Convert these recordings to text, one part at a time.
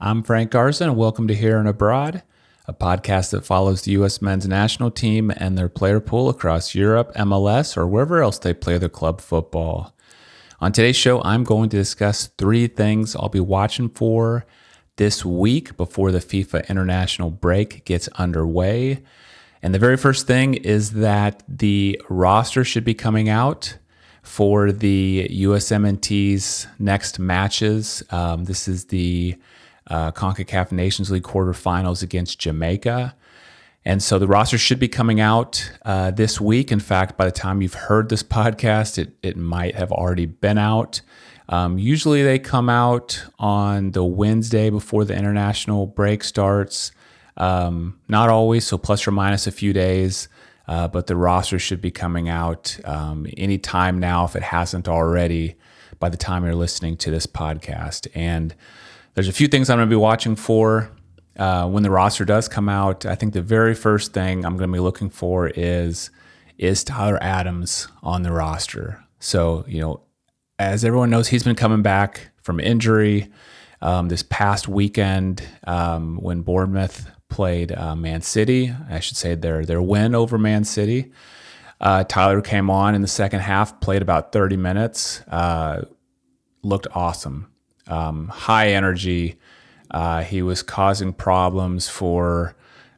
I'm Frank Garza, and welcome to Here and Abroad, a podcast that follows the U.S. men's national team and their player pool across Europe, MLS, or wherever else they play their club football. On today's show, I'm going to discuss 3 things I'll be watching for this week before the FIFA international break gets underway. And the very first thing is that the roster should be coming out for the USMNT's next matches. This is the CONCACAF Nations League quarterfinals against Jamaica. And so the roster should be coming out this week. In fact, by the time you've heard this podcast, it might have already been out. Usually they come out on the Wednesday before the international break starts. Not always, so plus or minus a few days. But the roster should be coming out any time now if it hasn't already by the time you're listening to this podcast. And there's a few things I'm going to be watching for when the roster does come out. I think the very first thing I'm going to be looking for is Tyler Adams on the roster. So, as everyone knows, he's been coming back from injury. This past weekend when Bournemouth played Man City, I should say their win over Man City, Tyler came on in the second half, played about 30 minutes, looked awesome. High energy. He was causing problems for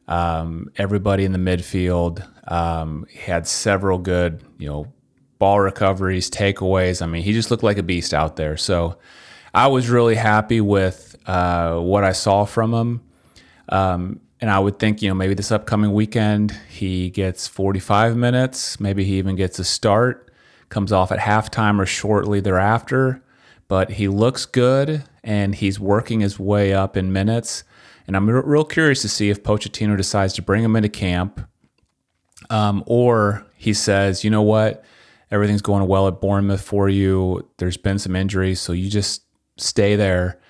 everybody in the midfield. He had several good, ball recoveries, takeaways. I mean, he just looked like a beast out there. So I was really happy with what I saw from him. And I would think, maybe this upcoming weekend he gets 45 minutes. Maybe he even gets a start, comes off at halftime or shortly thereafter. But he looks good, and he's working his way up in minutes. And I'm real curious to see if Pochettino decides to bring him into camp, or he says, you know what, everything's going well at Bournemouth for you. There's been some injuries, so you just stay there,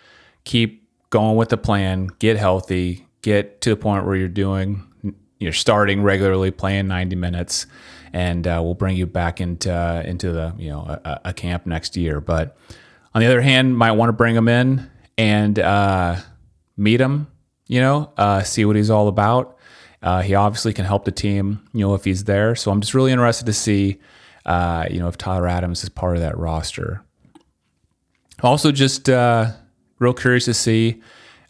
keep going with the plan, get healthy, get to the point where you're starting regularly, playing 90 minutes, and we'll bring you back into the a camp next year. But on the other hand, might want to bring him in and meet him, see what he's all about. He obviously can help the team, if he's there. So I'm just really interested to see, if Tyler Adams is part of that roster. Also, just real curious to see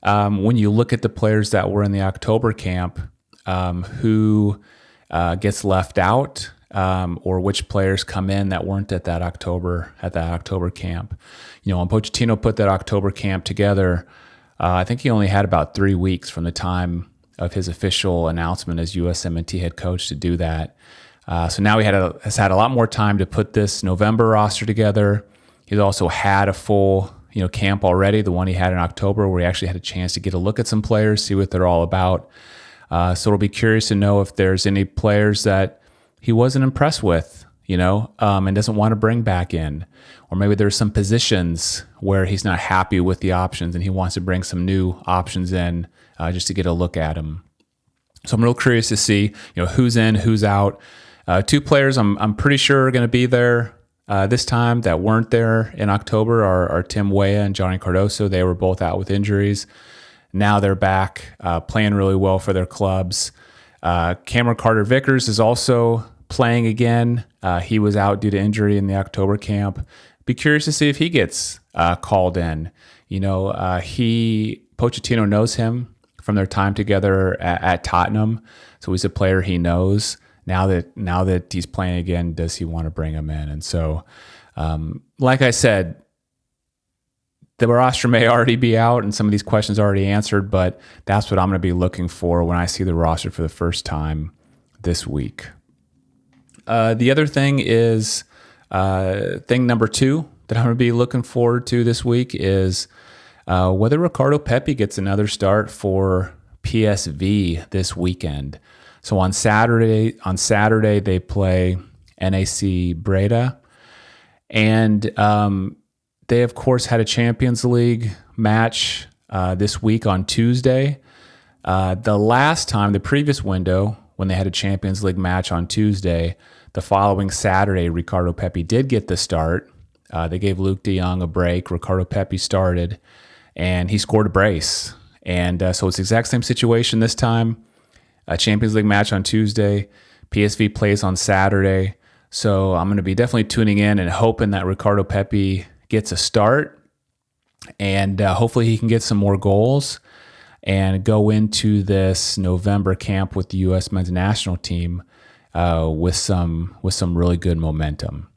when you look at the players that were in the October camp, who gets left out. Or which players come in that weren't at that October camp. When Pochettino put that October camp together, I think he only had about 3 weeks from the time of his official announcement as USMNT head coach to do that. So now he has had a lot more time to put this November roster together. He's also had a full camp already, the one he had in October, where he actually had a chance to get a look at some players, see what they're all about. So it'll be curious to know if there's any players that he wasn't impressed with, and doesn't want to bring back in. Or maybe there's some positions where he's not happy with the options and he wants to bring some new options in just to get a look at them. So I'm real curious to see, who's in, who's out. 2 players I'm pretty sure are going to be there this time that weren't there in October are Tim Weah and Johnny Cardoso. They were both out with injuries. Now they're back playing really well for their clubs. Cameron Carter-Vickers is also playing again. He was out due to injury in the October camp. Be curious to see if he gets called in. Pochettino knows him from their time together at Tottenham, so he's a player he knows. Now that he's playing again, does he want to bring him in? And so, like I said, the roster may already be out and some of these questions are already answered, but that's what I'm going to be looking for when I see the roster for the first time this week. The other thing is, thing number 2 that I'm going to be looking forward to this week is whether Ricardo Pepi gets another start for PSV this weekend. So on Saturday they play NAC Breda, and they of course had a Champions League match this week on Tuesday. The previous window when they had a Champions League match on Tuesday, the following Saturday, Ricardo Pepi did get the start. They gave Luke de Jong a break. Ricardo Pepi started. and he scored a brace. And so it's the exact same situation this time. A Champions League match on Tuesday. PSV plays on Saturday. So I'm going to be definitely tuning in and hoping that Ricardo Pepi gets a start. And hopefully he can get some more goals and go into this November camp with the U.S. men's national team with some really good momentum.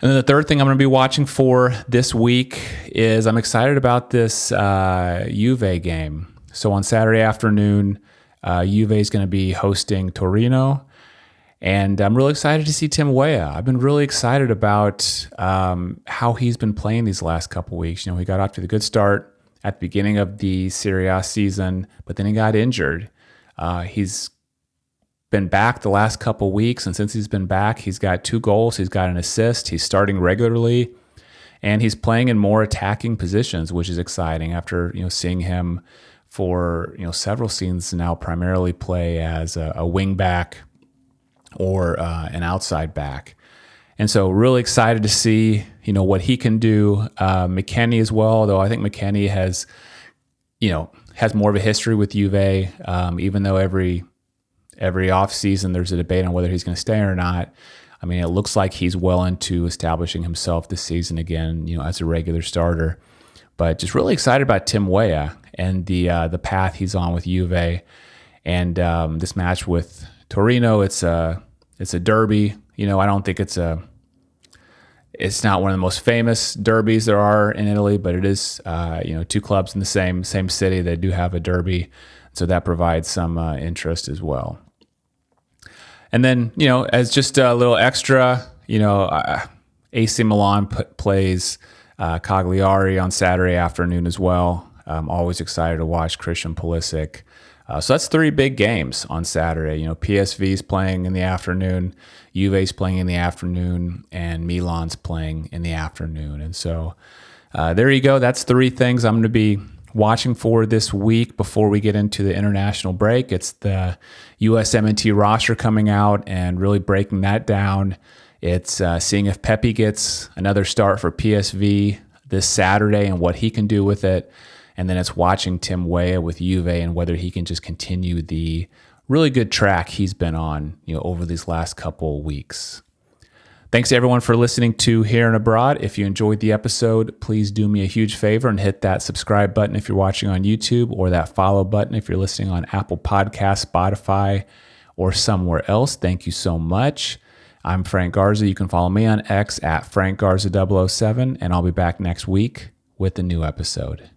And then the third thing I'm going to be watching for this week is I'm excited about this Juve game. So on Saturday afternoon, Juve is going to be hosting Torino. And I'm really excited to see Tim Weah. I've been really excited about how he's been playing these last couple weeks. He got off to the good start at the beginning of the Serie A season, but then he got injured. He's been back the last couple weeks, and since he's been back, he's got 2 goals, he's got an assist, he's starting regularly, and he's playing in more attacking positions, which is exciting after seeing him for several seasons now primarily play as a wing back or an outside back. And so really excited to see what he can do. McKennie as well, though I think McKennie has more of a history with Juve, even though every offseason there's a debate on whether he's going to stay or not. I mean, it looks like he's well into establishing himself this season again, as a regular starter. But just really excited about Tim Weah and the path he's on with Juve. And this match with Torino, it's a derby. I don't think it's not one of the most famous derbies there are in Italy, but it is 2 clubs in the same city that do have a derby. So that provides some interest as well. And then, as just a little extra, AC Milan plays Cagliari on Saturday afternoon as well. I'm always excited to watch Christian Pulisic. So that's 3 big games on Saturday. PSV's playing in the afternoon, Juve's playing in the afternoon, and Milan's playing in the afternoon. And so there you go. That's 3 things I'm going to be watching for this week before we get into the international break. It's the USMNT roster coming out and really breaking that down. It's seeing if Pepi gets another start for PSV this Saturday and what he can do with it. And then it's watching Tim Weah with Juve and whether he can just continue the really good track he's been on, over these last couple weeks. Thanks to everyone for listening to Here and Abroad. If you enjoyed the episode, please do me a huge favor and hit that subscribe button if you're watching on YouTube, or that follow button if you're listening on Apple Podcasts, Spotify, or somewhere else. Thank you so much. I'm Frank Garza. You can follow me on X at FrankGarza007, and I'll be back next week with a new episode.